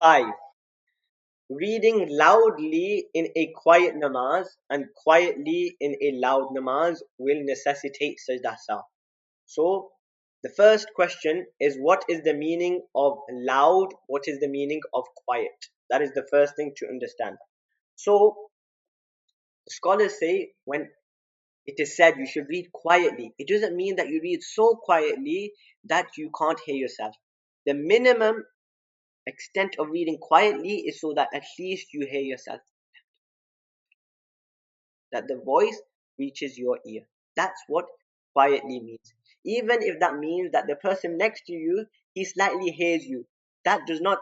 5. Reading loudly in a quiet namaz and quietly in a loud namaz will necessitate sajda sahw. So, the first question is, what is the meaning of loud? What is the meaning of quiet? That is the first thing to understand. So, scholars say when it is said you should read quietly, it doesn't mean that you read so quietly that you can't hear yourself. The minimum extent of reading quietly is so that at least you hear yourself, that the voice reaches your ear. That's what quietly means. Even if that means that the person next to you, he slightly hears you, that does not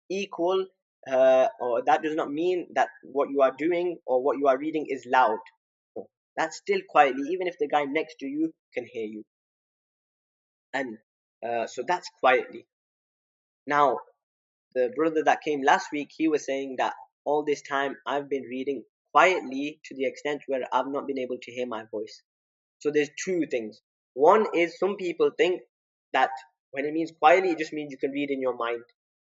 equal or that does not mean that what you are doing or what you are reading is loud. No, that's still quietly, even if the guy next to you can hear you. And so that's quietly. Now, the brother that came last week, he was saying that all this time I've been reading quietly to the extent where I've not been able to hear my voice. So there's two things. One is some people think that when it means quietly, it just means you can read in your mind,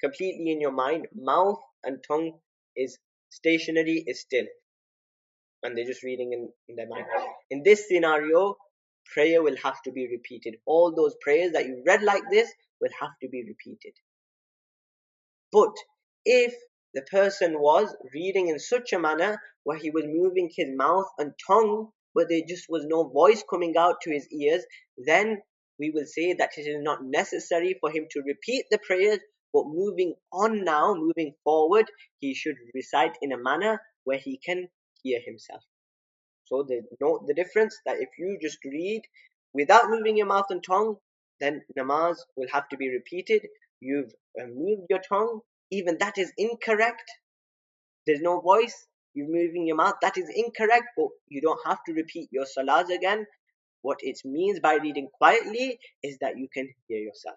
completely in your mind. Mouth and tongue is stationary, is still, and they're just reading in their mind. In this scenario, prayer will have to be repeated. All those prayers that you read like this will have to be repeated. But if the person was reading in such a manner where he was moving his mouth and tongue, but there just was no voice coming out to his ears, then we will say that it is not necessary for him to repeat the prayers, but moving on now, moving forward, he should recite in a manner where he can hear himself. So note the difference that if you just read without moving your mouth and tongue, then namaz will have to be repeated. You've moved your tongue, even that is incorrect. There's no voice. You're moving your mouth, that is incorrect, but you don't have to repeat your salahs again. What it means by reading quietly is that you can hear yourself.